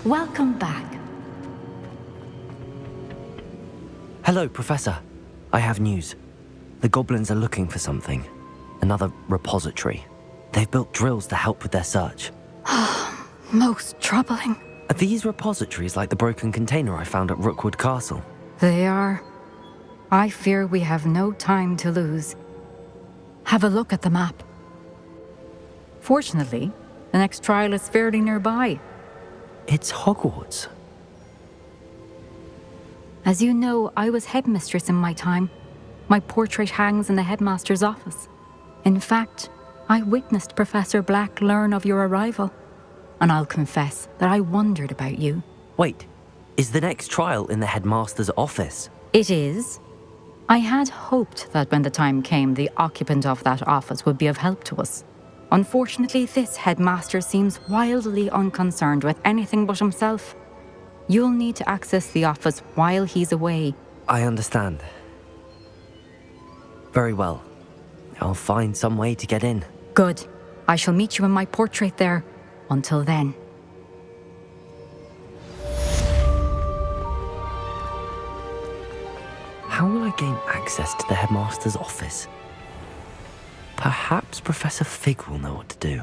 Welcome back. Hello, Professor. I have news. The goblins are looking for something. Another repository. They've built drills to help with their search. Most troubling. Are these repositories like the broken container I found at Rookwood Castle? They are. I fear we have no time to lose. Have a look at the map. Fortunately, the next trial is fairly nearby. It's Hogwarts. As you know, I was headmistress in my time. My portrait hangs in the headmaster's office. In fact, I witnessed Professor Black learn of your arrival. And I'll confess that I wondered about you. Wait, is the next trial in the headmaster's office? It is. I had hoped that when the time came, the occupant of that office would be of help to us. Unfortunately, this headmaster seems wildly unconcerned with anything but himself. You'll need to access the office while he's away. I understand. Very well. I'll find some way to get in. Good. I shall meet you in my portrait there. Until then. How will I gain access to the headmaster's office? Perhaps Professor Fig will know what to do.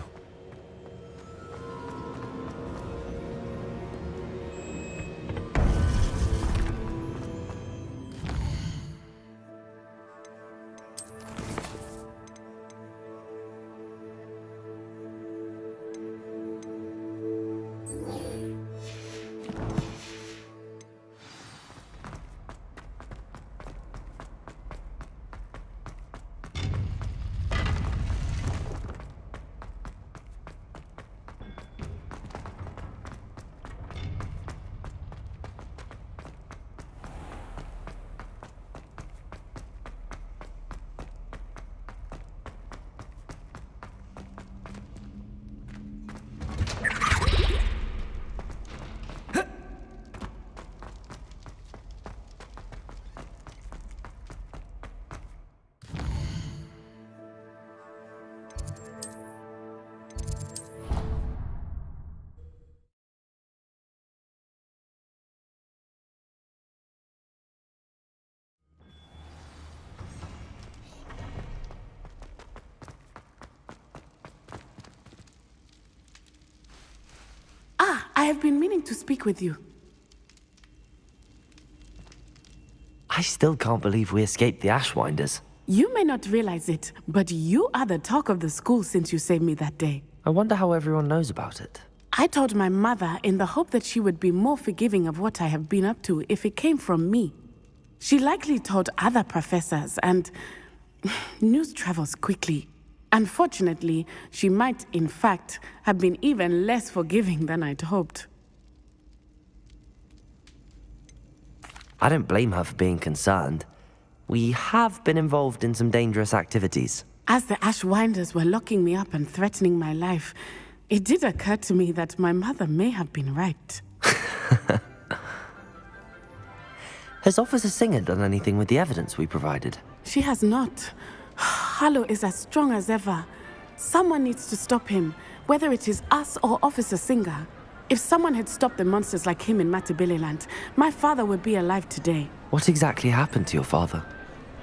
I have been meaning to speak with you. I still can't believe we escaped the Ashwinders. You may not realize it, but you are the talk of the school since you saved me that day. I wonder how everyone knows about it. I told my mother in the hope that she would be more forgiving of what I have been up to if it came from me. She likely told other professors, and news travels quickly. Unfortunately, she might, in fact, have been even less forgiving than I'd hoped. I don't blame her for being concerned. We have been involved in some dangerous activities. As the Ashwinders were locking me up and threatening my life, it did occur to me that my mother may have been right. Has Officer Singer done anything with the evidence we provided? She has not. Harlow is as strong as ever. Someone needs to stop him, whether it is us or Officer Singer. If someone had stopped the monsters like him in Matabeleland, my father would be alive today. What exactly happened to your father?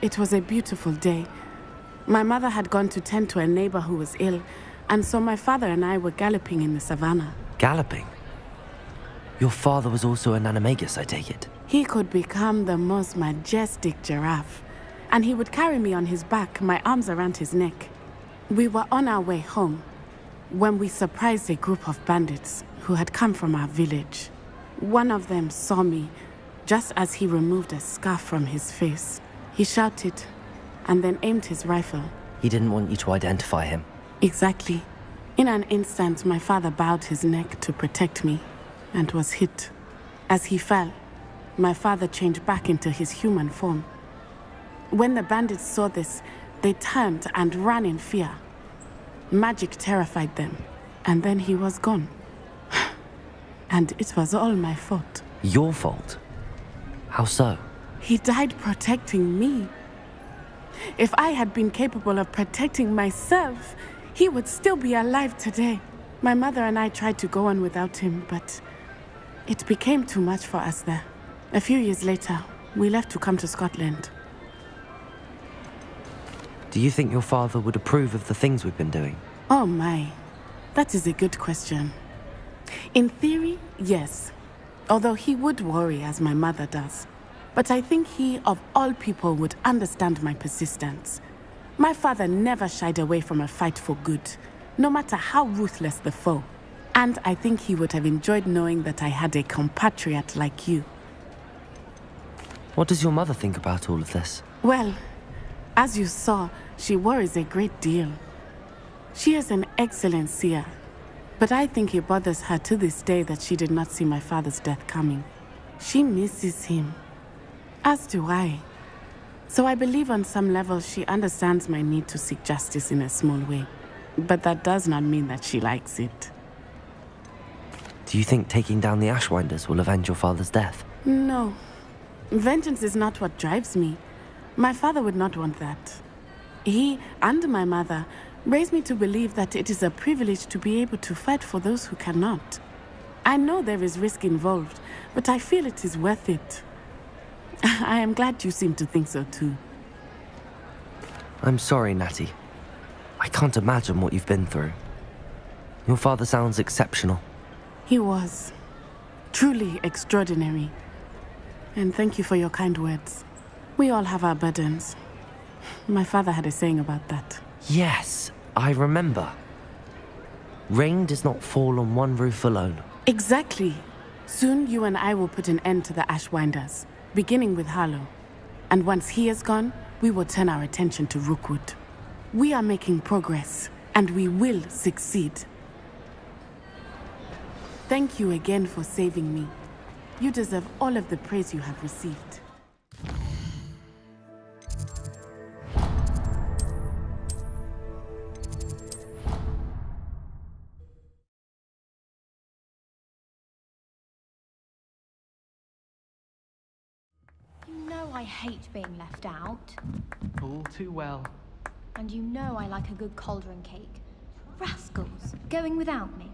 It was a beautiful day. My mother had gone to tend to a neighbor who was ill, and so my father and I were galloping in the savannah. Galloping? Your father was also an animagus, I take it? He could become the most majestic giraffe, and he would carry me on his back, my arms around his neck. We were on our way home when we surprised a group of bandits who had come from our village. One of them saw me just as he removed a scarf from his face. He shouted and then aimed his rifle. He didn't want you to identify him. Exactly. In an instant, my father bowed his neck to protect me and was hit. As he fell, my father changed back into his human form. When the bandits saw this, they turned and ran in fear. Magic terrified them, and then he was gone. And it was all my fault. Your fault? How so? He died protecting me. If I had been capable of protecting myself, he would still be alive today. My mother and I tried to go on without him, but It became too much for us there. A few years later, we left to come to Scotland. Do you think your father would approve of the things we've been doing? Oh my, that is a good question. In theory, yes. Although he would worry as my mother does. But I think he, of all people, would understand my persistence. My father never shied away from a fight for good, no matter how ruthless the foe. And I think he would have enjoyed knowing that I had a compatriot like you. What does your mother think about all of this? Well, as you saw, she worries a great deal. She is an excellent seer, but I think it bothers her to this day that she did not see my father's death coming. She misses him, as do I. So I believe on some level she understands my need to seek justice in a small way, but that does not mean that she likes it. Do you think taking down the Ashwinders will avenge your father's death? No. Vengeance is not what drives me. My father would not want that. He and my mother raised me to believe that it is a privilege to be able to fight for those who cannot. I know there is risk involved, but I feel it is worth it. I am glad you seem to think so too. I'm sorry, Natty. I can't imagine what you've been through. Your father sounds exceptional. He was. Truly extraordinary. And thank you for your kind words. We all have our burdens. My father had a saying about that. Yes, I remember. Rain does not fall on one roof alone. Exactly. Soon you and I will put an end to the Ashwinders, beginning with Harlow. And once he is gone, we will turn our attention to Rookwood. We are making progress, and we will succeed. Thank you again for saving me. You deserve all of the praise you have received. You know I hate being left out. All too well. And you know I like a good cauldron cake. Rascals, going without me.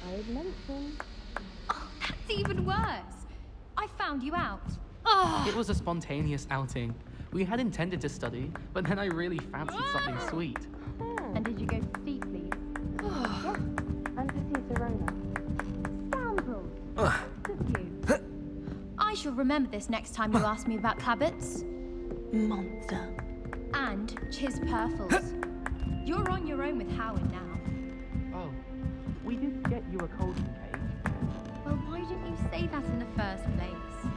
I'd mention. Oh, that's even worse. I found you out. Oh. It was a spontaneous outing. We had intended to study, but then I really fancied something sweet. And did you go to see, please? Yes, and to see Serona. Scoundrels! Took you. I shall remember this next time you ask me about Clabbits. Monster. And Chiz Purfles. You're on your own with Howard now. Oh, we did get you a cauldron cake. Well, why didn't you say that in the first place?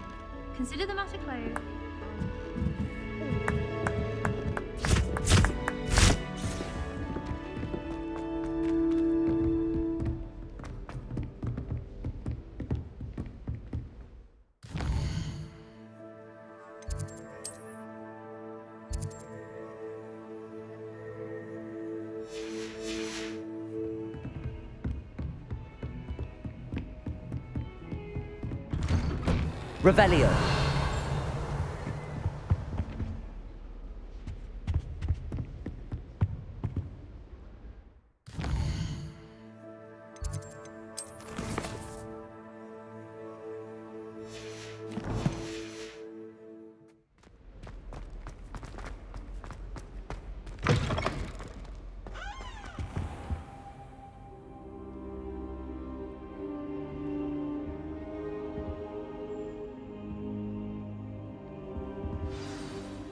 Consider the matter closed. Revelio.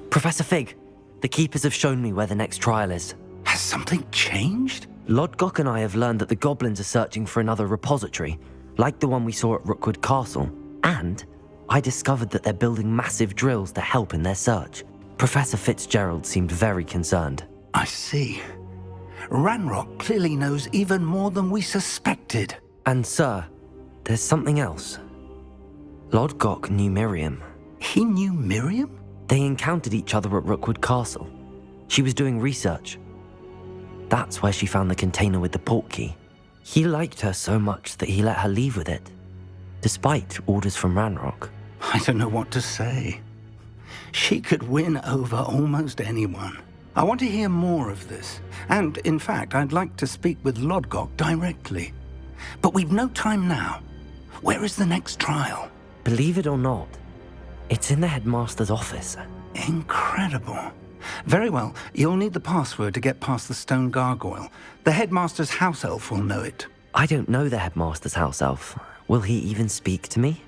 Professor Fig, the Keepers have shown me where the next trial is. Has something changed? Lodgok and I have learned that the goblins are searching for another repository, like the one we saw at Rookwood Castle. And I discovered that they're building massive drills to help in their search. Professor Fitzgerald seemed very concerned. I see. Ranrock clearly knows even more than we suspected. And sir, there's something else. Lodgok knew Miriam. He knew Miriam? They encountered each other at Rookwood Castle. She was doing research. That's where she found the container with the portkey. He liked her so much that he let her leave with it, despite orders from Ranrock. I don't know what to say. She could win over almost anyone. I want to hear more of this. And, in fact, I'd like to speak with Lodgok directly. But we've no time now. Where is the next trial? Believe it or not, it's in the headmaster's office. Incredible. Very well, you'll need the password to get past the stone gargoyle. The headmaster's house elf will know it. I don't know the headmaster's house elf. Will he even speak to me?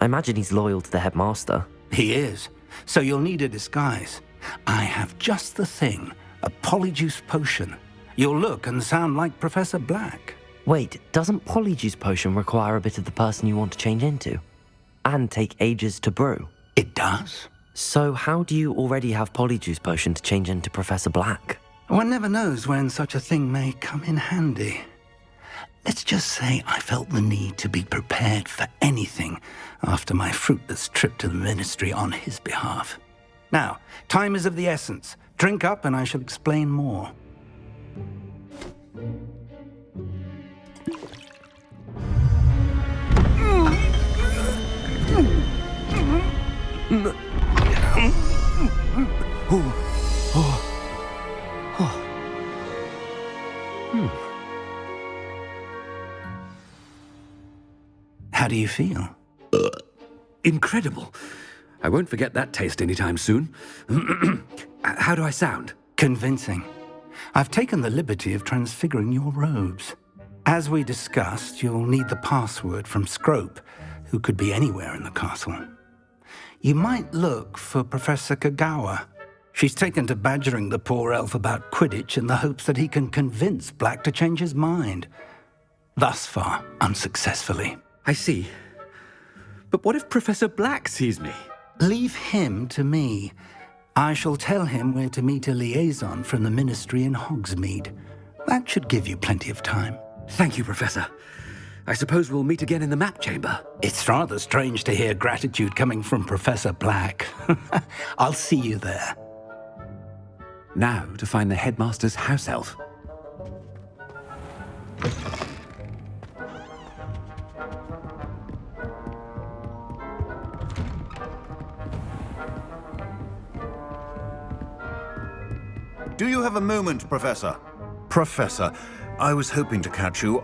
I imagine he's loyal to the headmaster. He is. So you'll need a disguise. I have just the thing. A polyjuice potion. You'll look and sound like Professor Black. Wait, doesn't polyjuice potion require a bit of the person you want to change into? And take ages to brew? It does. So how do you already have polyjuice potion to change into Professor Black? One never knows when such a thing may come in handy. Let's just say I felt the need to be prepared for anything after my fruitless trip to the ministry on his behalf. Now, time is of the essence. Drink up and I shall explain more. How do you feel? Incredible. I won't forget that taste anytime soon. How do I sound? Convincing. I've taken the liberty of transfiguring your robes. As we discussed, you'll need the password from Scrope, who could be anywhere in the castle. You might look for Professor Kagawa. She's taken to badgering the poor elf about Quidditch in the hopes that he can convince Black to change his mind. Thus far, unsuccessfully. I see. But what if Professor Black sees me? Leave him to me. I shall tell him where to meet a liaison from the ministry in Hogsmeade. That should give you plenty of time. Thank you, Professor. I suppose we'll meet again in the map chamber. It's rather strange to hear gratitude coming from Professor Black. I'll see you there. Now to find the headmaster's house elf. Do you have a moment, Professor? Professor, I was hoping to catch you.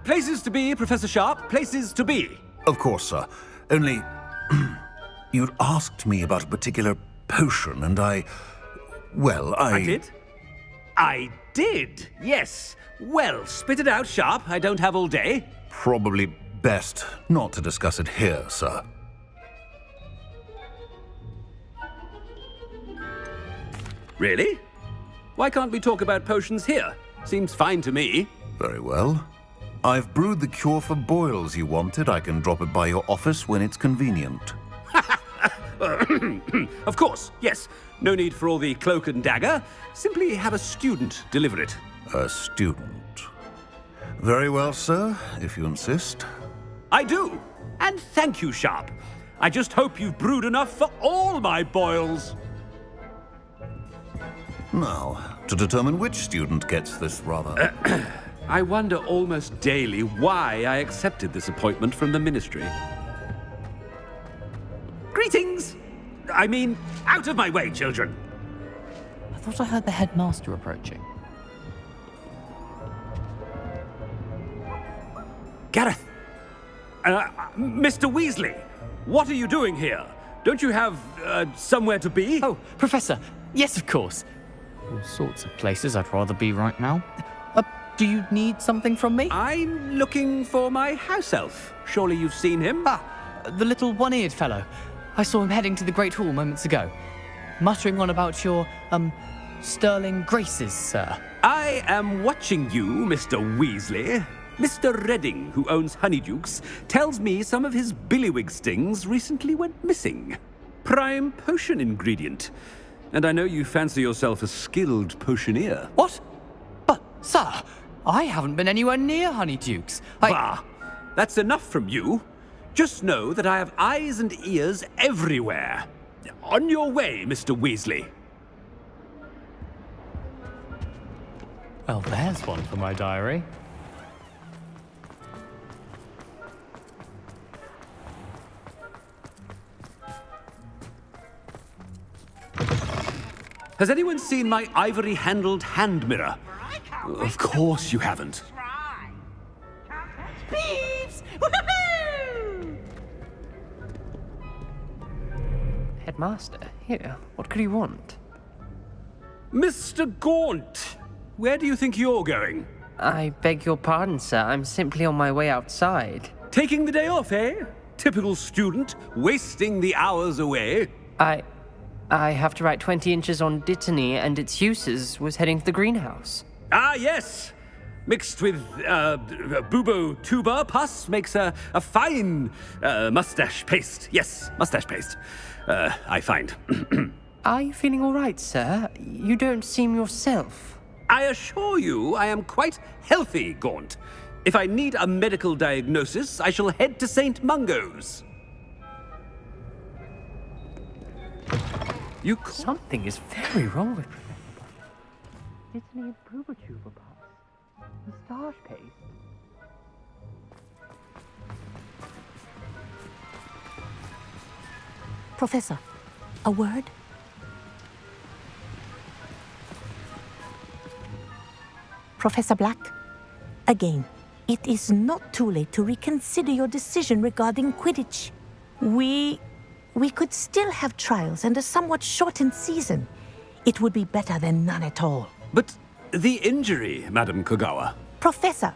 Places to be, Professor Sharp. Places to be. Of course, sir. Only, you'd asked me about a particular potion, and I did? I did, yes. Well, spit it out, Sharp. I don't have all day. Probably best not to discuss it here, sir. Really? Why can't we talk about potions here? Seems fine to me. Very well. I've brewed the cure for boils you wanted. I can drop it by your office when it's convenient. Of course, yes. No need for all the cloak and dagger. Simply have a student deliver it. A student. Very well, sir, if you insist. I do. And thank you, Sharp. I just hope you've brewed enough for all my boils. Now, to determine which student gets this rather... I wonder almost daily why I accepted this appointment from the ministry. Greetings! I mean, out of my way, children! I thought I heard the headmaster approaching. Gareth! Mr. Weasley, what are you doing here? Don't you have, somewhere to be? Oh, Professor, yes, of course. All sorts of places I'd rather be right now. Do you need something from me? I'm looking for my house elf. Surely you've seen him? Ah, the little one-eared fellow. I saw him heading to the Great Hall moments ago, muttering on about your, sterling graces, sir. I am watching you, Mr. Weasley. Mr. Redding, who owns Honeydukes, tells me some of his billywig stings recently went missing. Prime potion ingredient. And I know you fancy yourself a skilled potioneer. What? But, sir, I haven't been anywhere near Honeydukes. Bah! That's enough from you. Just know that I have eyes and ears everywhere. On your way, Mr. Weasley. Well, there's one for my diary. Has anyone seen my ivory-handled hand mirror? Of course you haven't. Thieves! headmaster. Here, what could he want? Mr. Gaunt, where do you think you're going? I beg your pardon, sir. I'm simply on my way outside. Taking the day off, eh? Typical student, wasting the hours away. I have to write 20 inches on Dittany and its uses. Was heading to the greenhouse. Ah, yes. Mixed with bubo tuber pus makes a fine mustache paste. Yes, mustache paste. I find. Are you feeling all right, sir? You don't seem yourself. I assure you I am quite healthy, Gaunt. If I need a medical diagnosis, I shall head to St. Mungo's. Something is very wrong with It's me a boober tuber pass. Moustache paste. Professor, a word? Professor Black, again, it is not too late to reconsider your decision regarding Quidditch. We could still have trials and a somewhat shortened season. It would be better than none at all. But the injury, Madam Kogawa. Professor,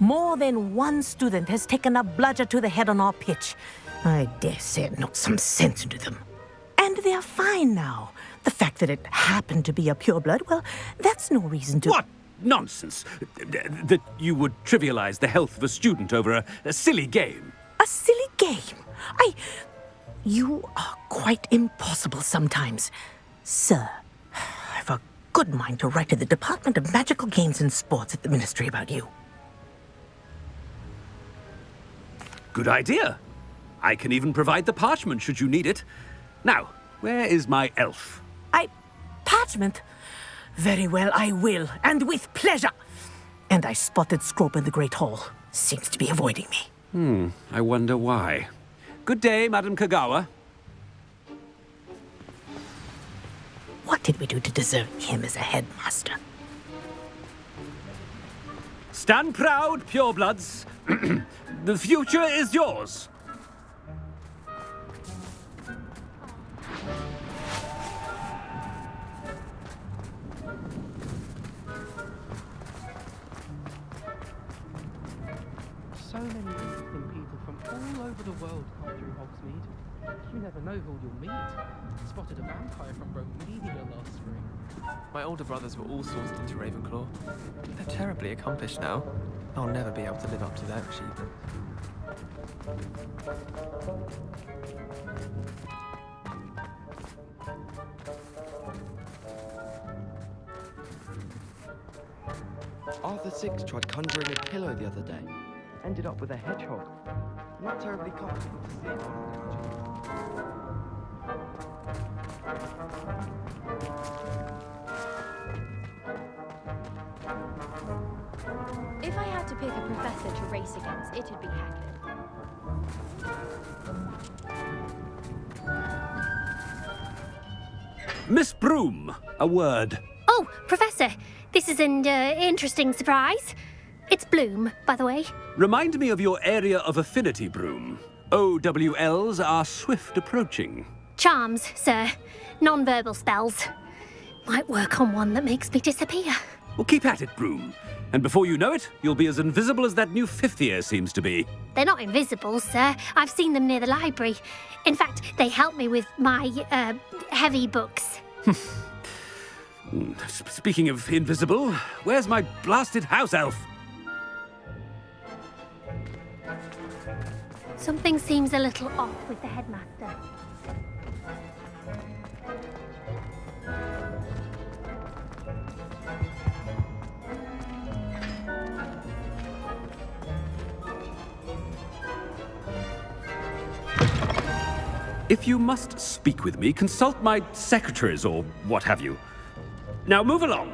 more than one student has taken a bludger to the head on our pitch. I dare say it knocked some sense into them. And they're fine now. The fact that it happened to be a pureblood, well, that's no reason to... What nonsense! That you would trivialize the health of a student over a silly game. A silly game? You are quite impossible sometimes. Sir, I've a good mind to write to the Department of Magical Games and Sports at the Ministry about you. Good idea. I can even provide the parchment should you need it. Now, where is my elf? Parchment? Very well, I will, and with pleasure. And I spotted Scrope in the Great Hall. Seems to be avoiding me. I wonder why. Good day, Madam Kogawa. What did we do to deserve him as a headmaster? Stand proud, purebloods. The future is yours. So many interesting people from all over the world come through Hogsmeade. You never know who you'll meet. Spotted a vampire from Bohemia last spring. My older brothers were all sourced into Ravenclaw. They're terribly accomplished now. I'll never be able to live up to their achievements. Arthur Six tried conjuring a pillow the other day. Ended up with a hedgehog. Not terribly comfortable to sleep on. If I had to pick a professor to race against, it'd be Hagrid. Miss Broom, a word. Oh, Professor, this is an interesting surprise. It's Bloom, by the way. Remind me of your area of affinity, Broom. OWLs are swift approaching. Charms, sir. Non-verbal spells. Might work on one that makes me disappear. Well, keep at it, Broom. And before you know it, you'll be as invisible as that new fifth year seems to be. They're not invisible, sir. I've seen them near the library. In fact, they help me with my, heavy books. Speaking of invisible, where's my blasted house elf? Something seems a little off with the headmaster. If you must speak with me, consult my secretaries or what have you. Now move along.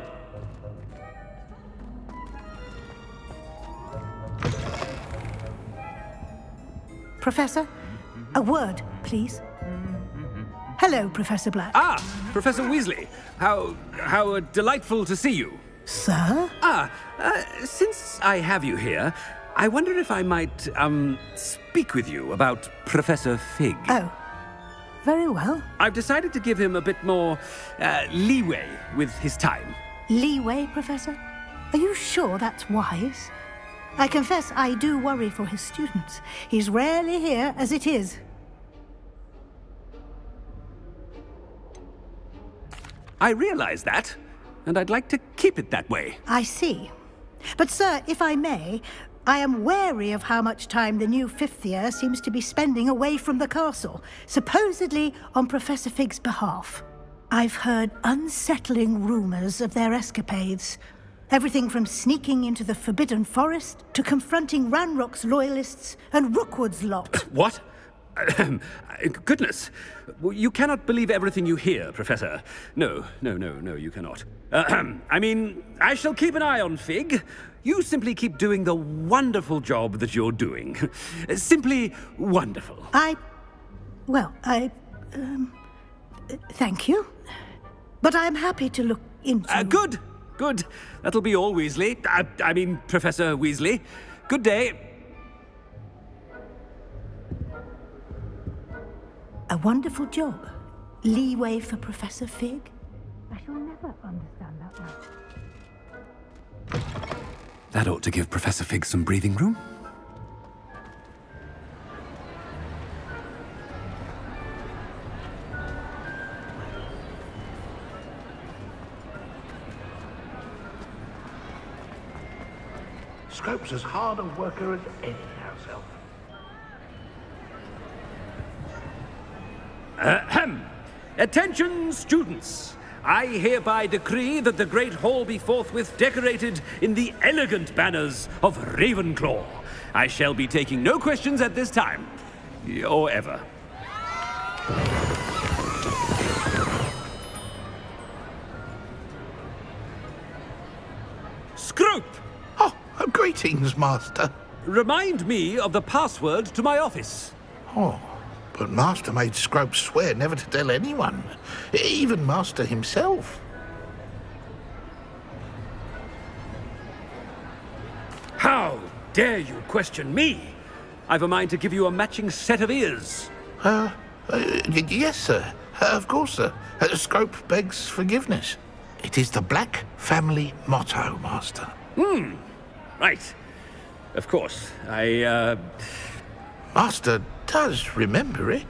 Professor, a word, please. Hello, Professor Black. Ah, Professor Weasley. How delightful to see you. Sir? Since I have you here, I wonder if I might, speak with you about Professor Fig. Oh, very well. I've decided to give him a bit more leeway with his time. Leeway, Professor? Are you sure that's wise? I confess I do worry for his students. He's rarely here as it is. I realize that, and I'd like to keep it that way. I see. But, sir, if I may, I am wary of how much time the new fifth year seems to be spending away from the castle, supposedly on Professor Fig's behalf. I've heard unsettling rumors of their escapades. Everything from sneaking into the Forbidden Forest to confronting Ranrock's loyalists and Rookwood's lot. What? Goodness. You cannot believe everything you hear, Professor. No, you cannot. I mean, I shall keep an eye on Fig. You simply keep doing the wonderful job that you're doing. Simply wonderful. Thank you. But I'm happy to look into... Good. That'll be all, Weasley. I mean, Professor Weasley. Good day. A wonderful job. Leeway for Professor Fig? I shall never understand that much. That ought to give Professor Fig some breathing room. Scrope's as hard a worker as any house elf. Attention, students! I hereby decree that the Great Hall be forthwith decorated in the elegant banners of Ravenclaw. I shall be taking no questions at this time, or ever. Scrope! Oh, greetings, Master. Remind me of the password to my office. Oh. But Master made Scrope swear never to tell anyone, even Master himself. How dare you question me? I've a mind to give you a matching set of ears. Yes, sir. Of course, sir. Scrope begs forgiveness. It is the Black family motto, Master. Right. Of course. Master does remember it.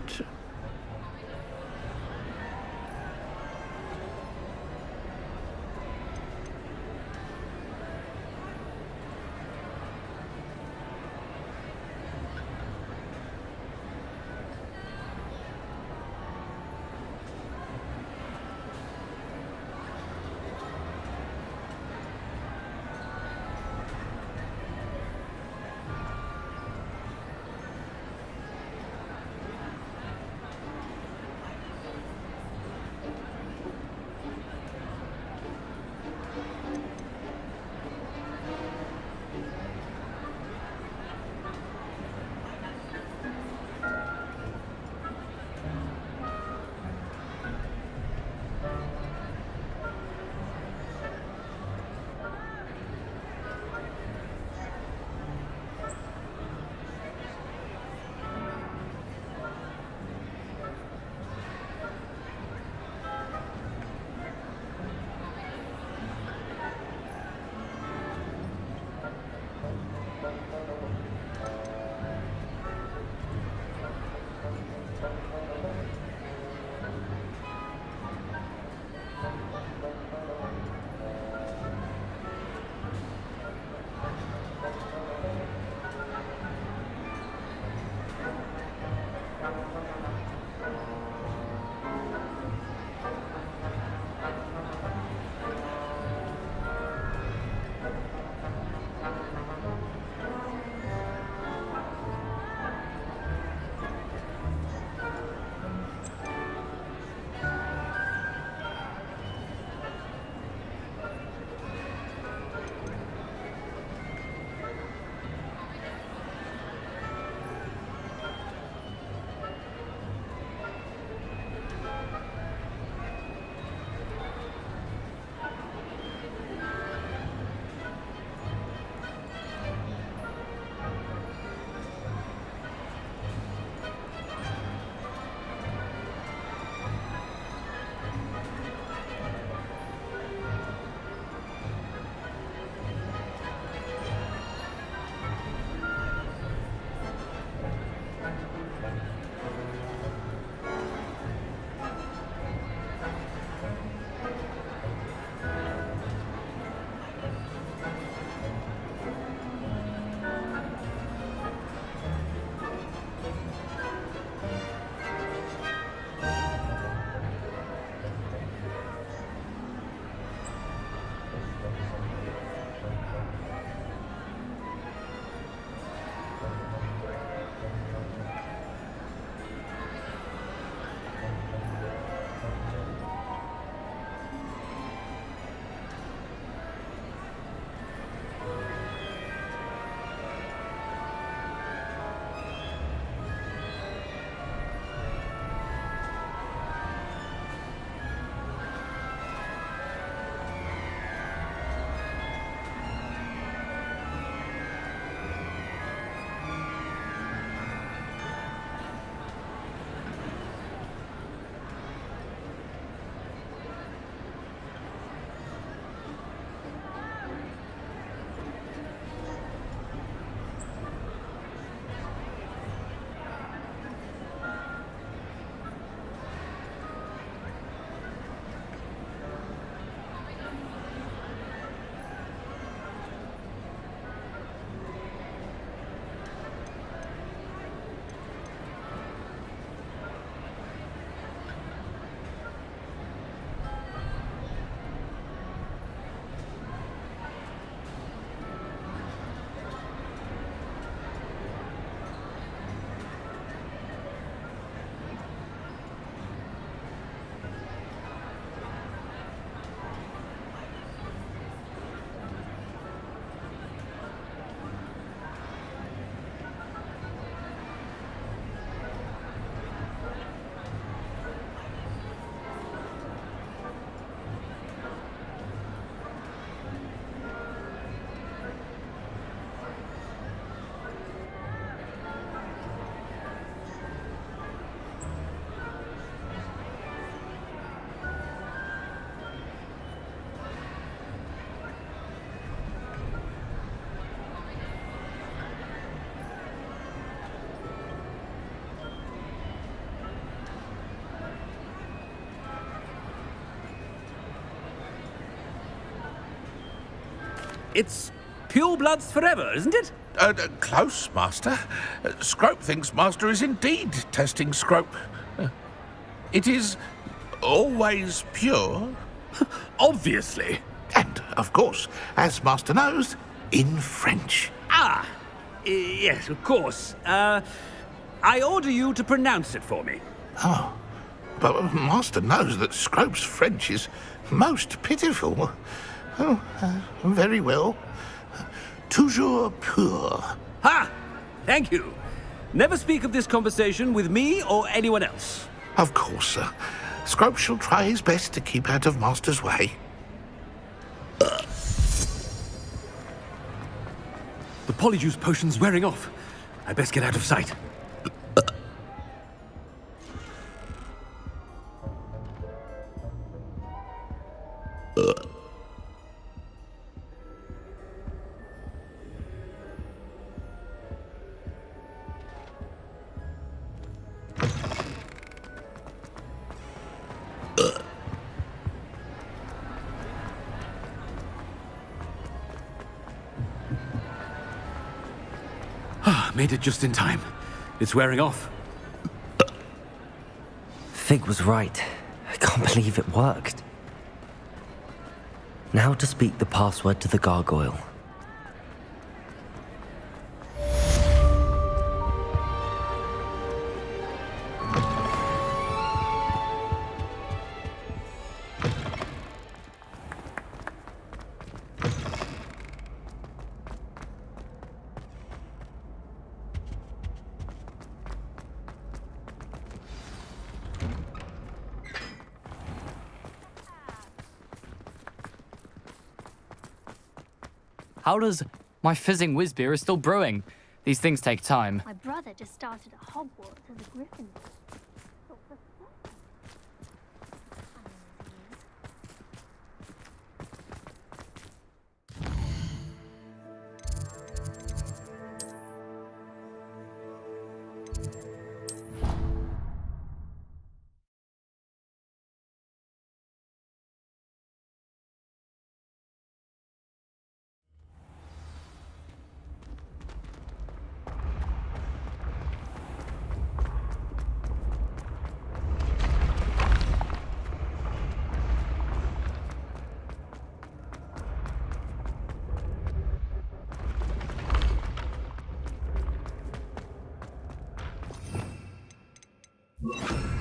It's pure bloods forever, isn't it? Close, Master. Scrope thinks Master is indeed testing Scrope. It is always pure. Obviously. And, of course, as Master knows, in French. Ah, yes, of course. I order you to pronounce it for me. Oh, but Master knows that Scrope's French is most pitiful. Oh, very well. Toujours pur. Ha! Thank you. Never speak of this conversation with me or anyone else. Of course, sir. Scrope shall try his best to keep out of Master's way. The polyjuice potion's wearing off. I best get out of sight. Made it just in time. It's wearing off. Fig was right. I can't believe it worked. Now to speak the password to the gargoyle. How does... My fizzing whiz beer is still brewing. These things take time. My brother just started at Hogwarts as a Gryffindor.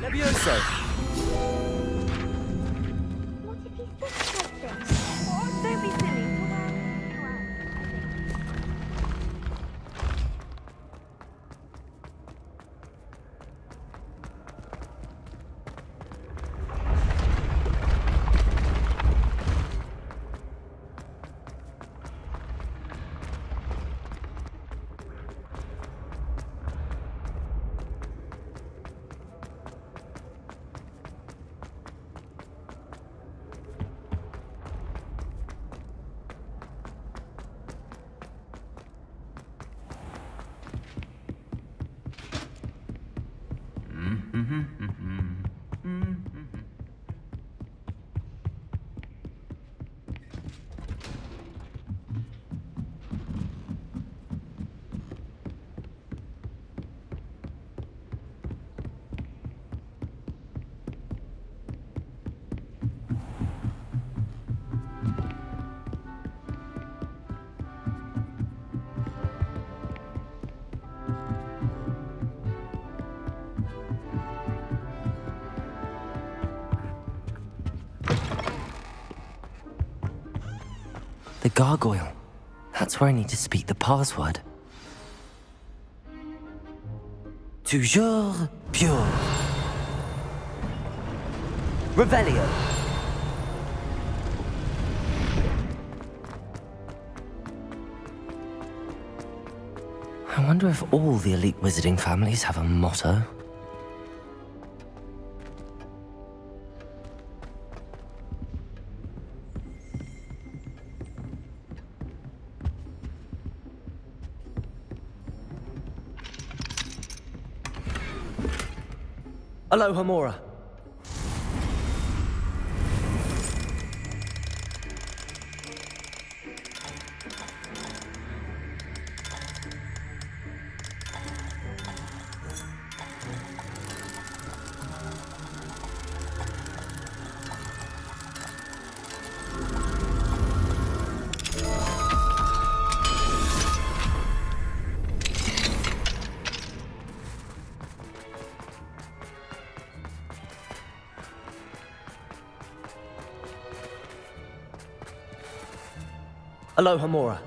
Levioso! What if he says something? Oh, don't be silly. The gargoyle. That's where I need to speak the password. Toujours pure. Revelio. I wonder if all the elite wizarding families have a motto. Aloha Mora. Aloha Mora.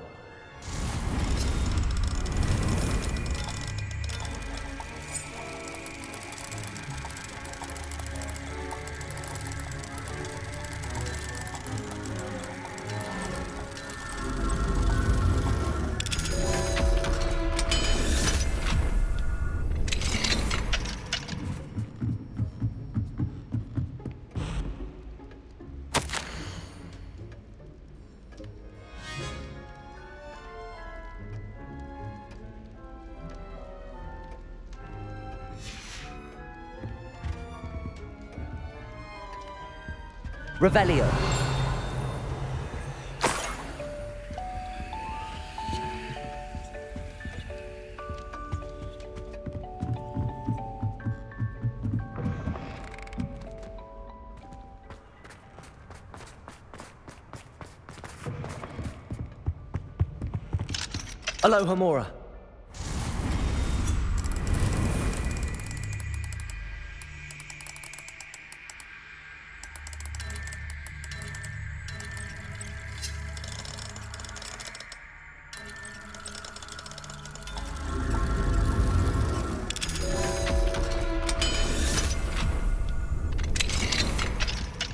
Revelio. Aloha Mora.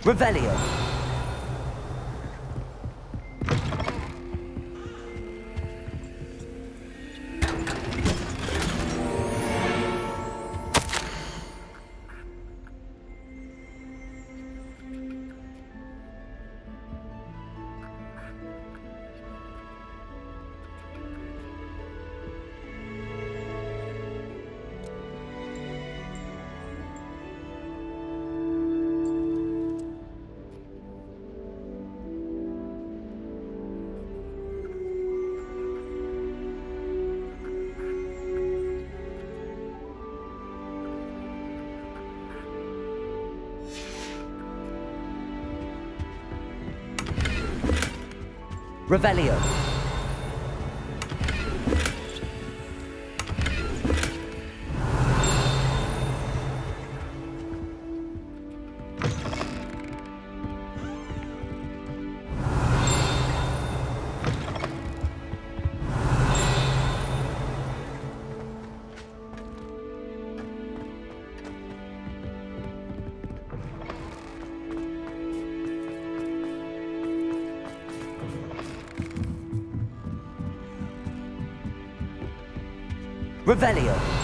Revelio. Revelio. Revelio.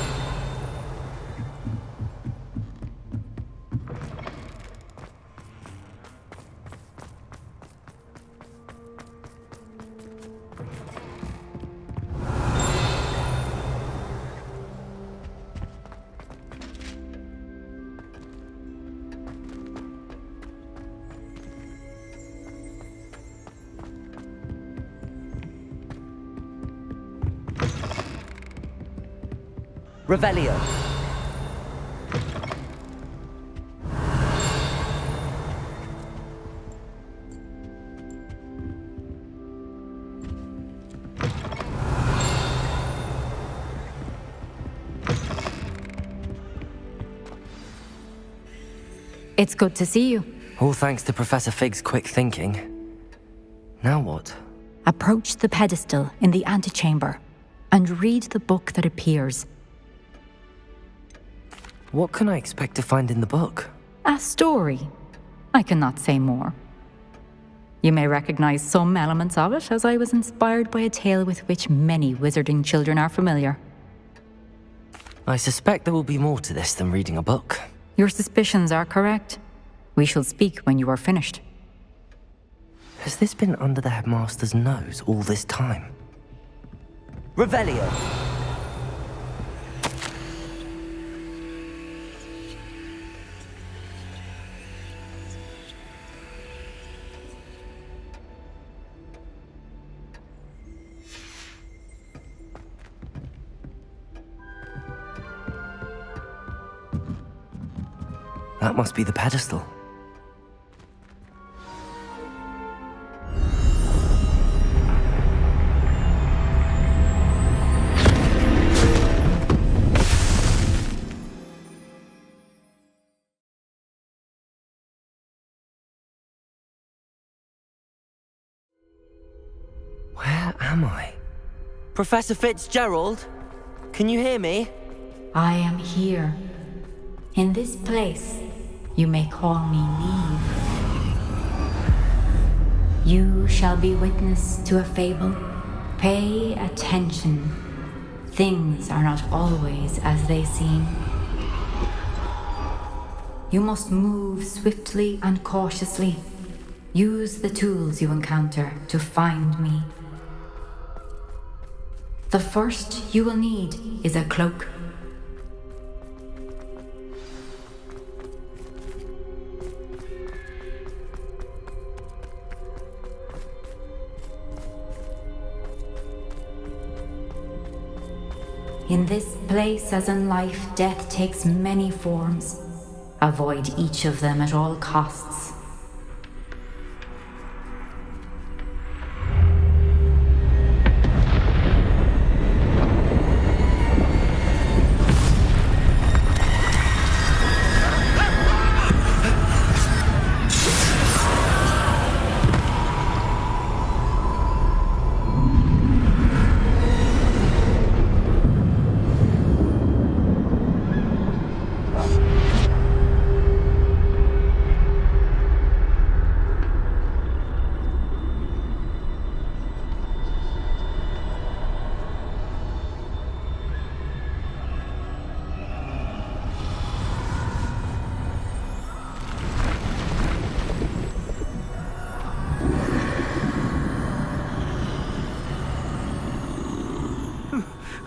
Revelio. It's good to see you. All thanks to Professor Fig's quick thinking. Now what? Approach the pedestal in the antechamber and read the book that appears. What can I expect to find in the book? A story. I cannot say more. You may recognize some elements of it, as I was inspired by a tale with which many wizarding children are familiar. I suspect there will be more to this than reading a book. Your suspicions are correct. We shall speak when you are finished. Has this been under the headmaster's nose all this time? Revelio! That must be the pedestal. am I? Professor Fitzgerald? Can you hear me? I am here. In this place, you may call me Neve. You shall be witness to a fable. Pay attention. Things are not always as they seem. You must move swiftly and cautiously. Use the tools you encounter to find me. The first you will need is a cloak. In this place, as in life, death takes many forms. Avoid each of them at all costs.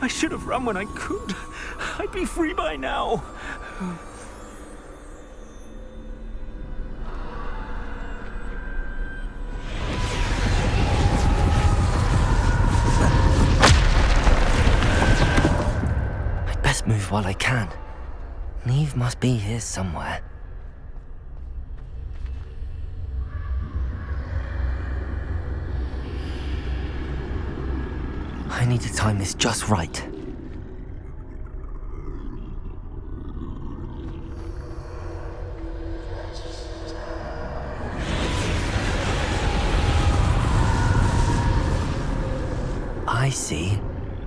I should have run when I could. I'd be free by now. I'd best move while I can. Neve must be here somewhere. I need to time this just right. I see.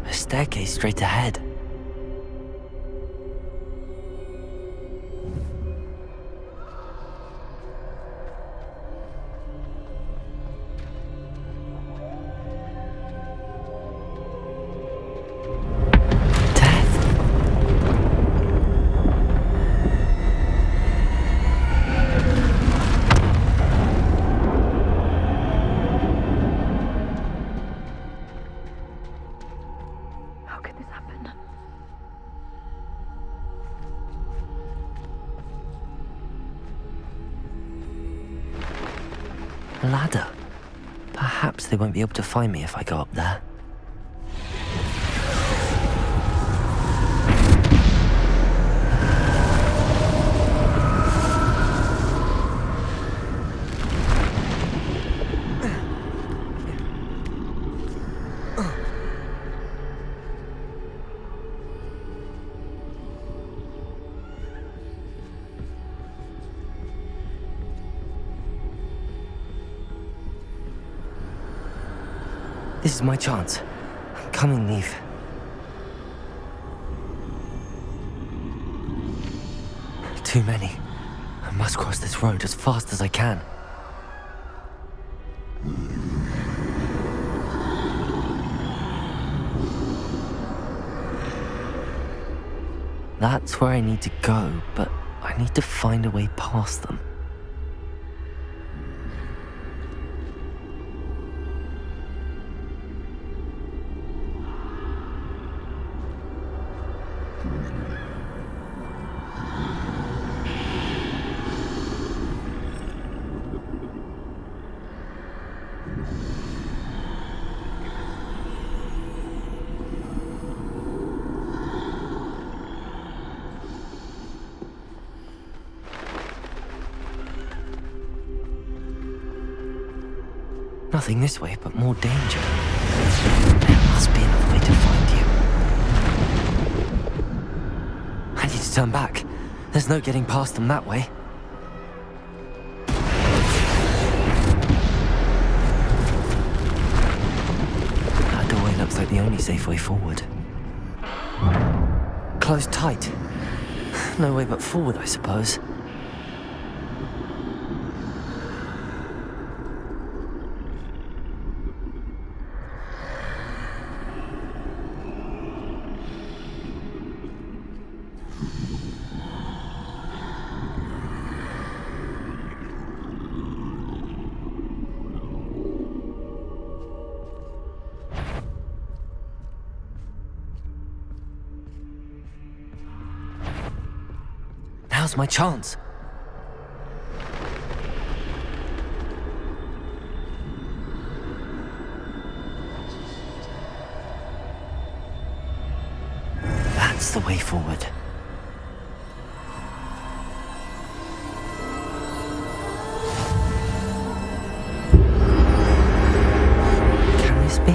A staircase straight ahead. Ladder. Perhaps they won't be able to find me if I go up there. This is my chance. I'm coming, Neve. Too many. I must cross this road as fast as I can. That's where I need to go, but I need to find a way past them. Nothing this way, but more danger. There must be another way to find you. I need to turn back. There's no getting past them that way. safe way forward. Closed tight. No way but forward, I suppose. Now's my chance. That's the way forward. Can this be?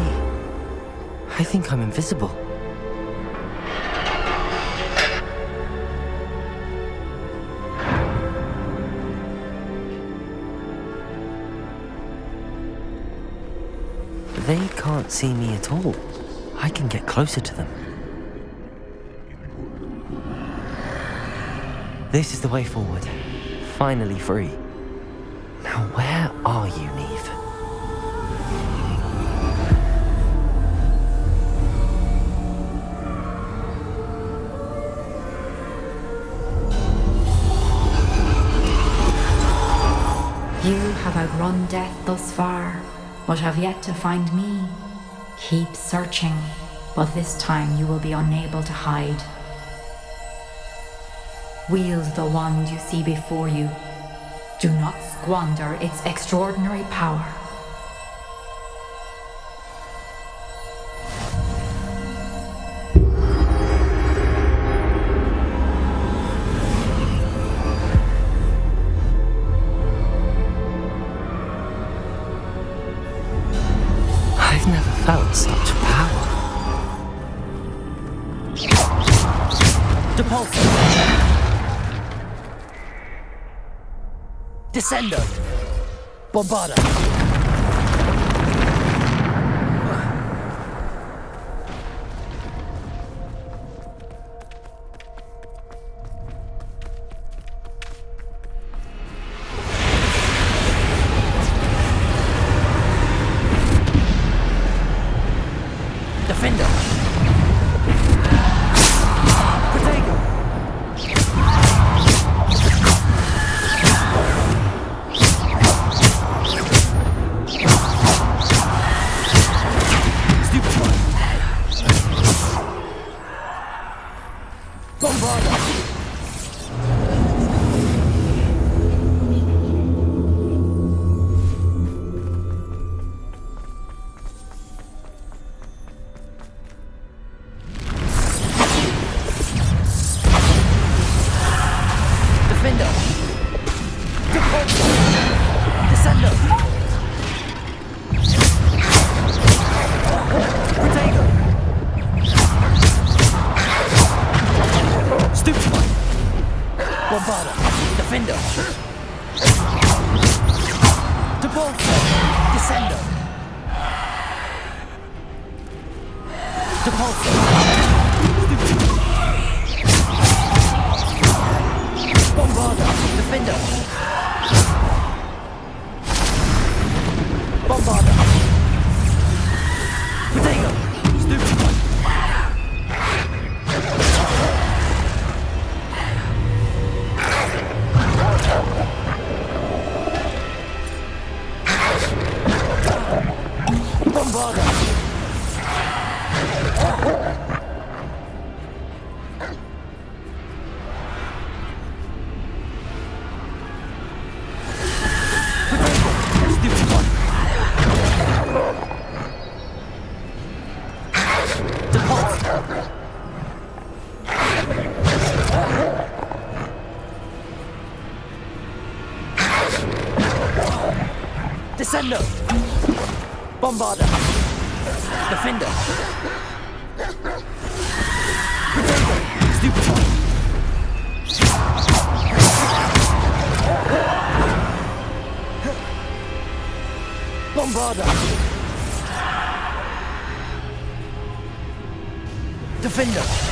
I think I'm invisible. They can't see me at all. I can get closer to them. This is the way forward. Finally free. Now where are you, Neve? You have outrun death thus far, but have yet to find me. Keep searching, but this time you will be unable to hide. Wield the wand you see before you. Do not squander its extraordinary power. I've never felt such power. Depulso! Descendo! Bombarda! Defender! Descendo! Bombarda! Defender! Stupefy! Bombarda! Defender!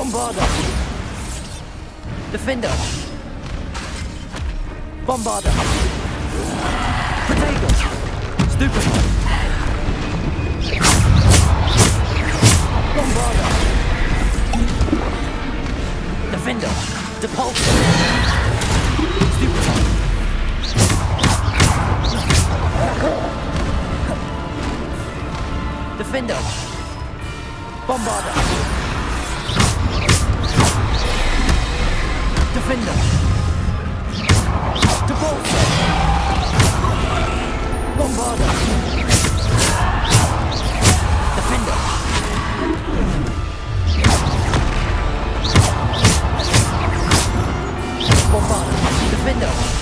Bombarda! Defender! Bombarda! Potato! Stupefy! Bombarda! Defender! Depulsor! Stupefy! Defender! Bombarda! Defender! Depulsor! Bombarda! Defender! Bombarda! Defender!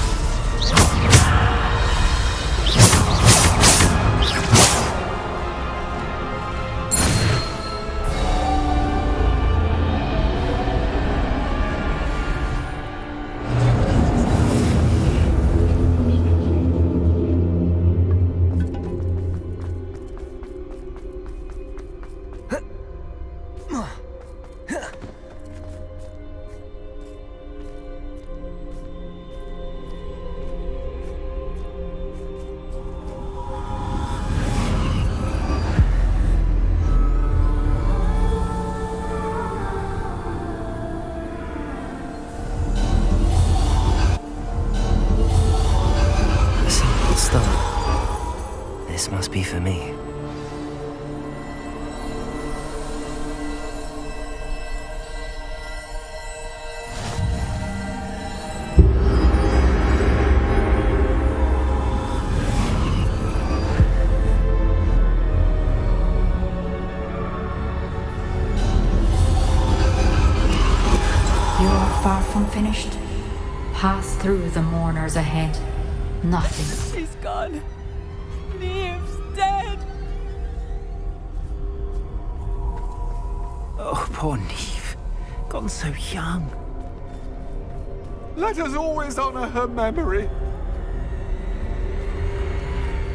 be for me. You are far from finished. Pass through the mourners ahead. Nothing. She's gone. Neve's dead. Oh, poor Neve. Gone so young. Let us always honor her memory.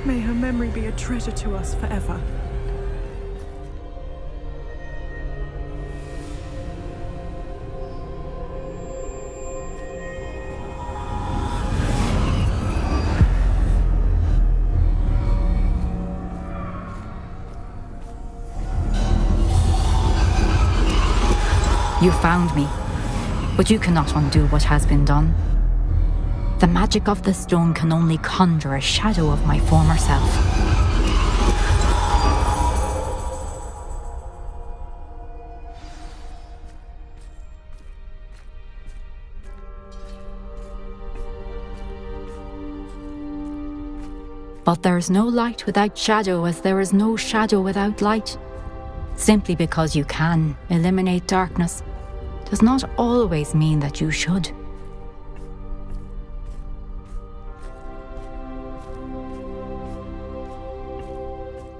May her memory be a treasure to us forever. You found me, but you cannot undo what has been done. The magic of the stone can only conjure a shadow of my former self. But there is no light without shadow, as there is no shadow without light. Simply because you can eliminate darkness does not always mean that you should.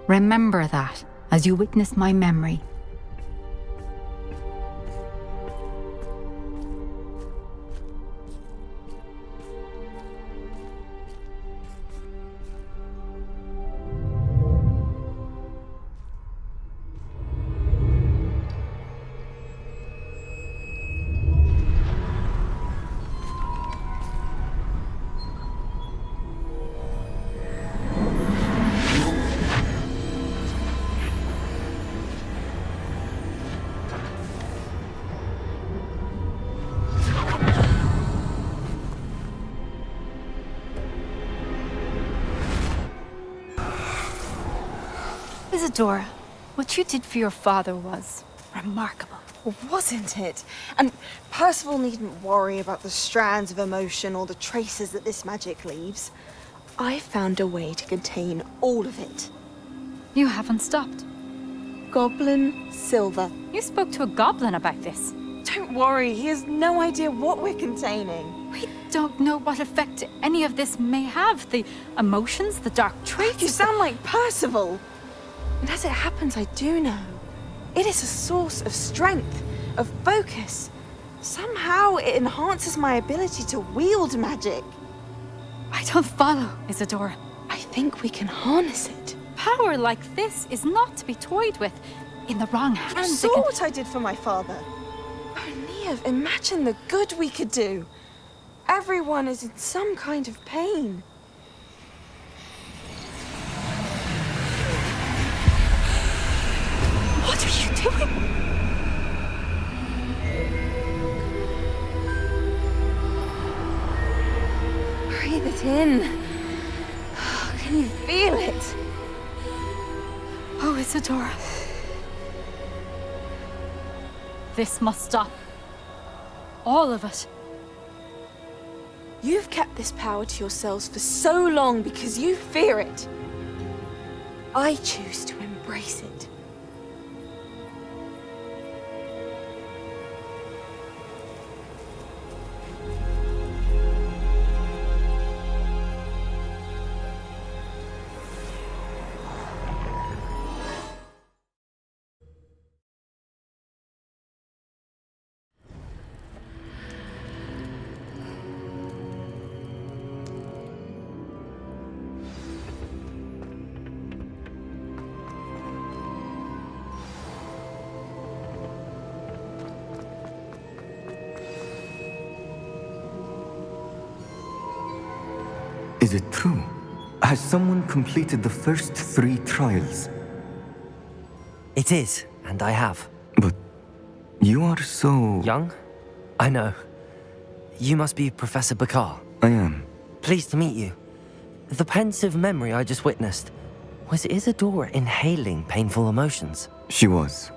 Remember that as you witness my memory. Isadora, what you did for your father was remarkable. Wasn't it? And Percival needn't worry about the strands of emotion or the traces that this magic leaves. I found a way to contain all of it. You haven't stopped. Goblin silver. You spoke to a goblin about this. Don't worry, he has no idea what we're containing. We don't know what effect any of this may have. The emotions, the dark traits. You sound like Percival. And as it happens, I do know. It is a source of strength, of focus. Somehow it enhances my ability to wield magic. I don't follow, Isadora. I think we can harness it. Power like this is not to be toyed with. In the wrong hands, You saw what I did for my father. Oh, Neve, imagine the good we could do. Everyone is in some kind of pain. What are you doing? Breathe it in. Can you feel it? Oh, Isadora. This must stop. All of it. You've kept this power to yourselves for so long because you fear it. I choose to embrace it. Is it true? Has someone completed the first 3 trials? It is, and I have. But you are so... Young? I know. You must be Professor Bakar. I am. Pleased to meet you. The pensive memory I just witnessed. Was Isadora inhaling painful emotions? She was.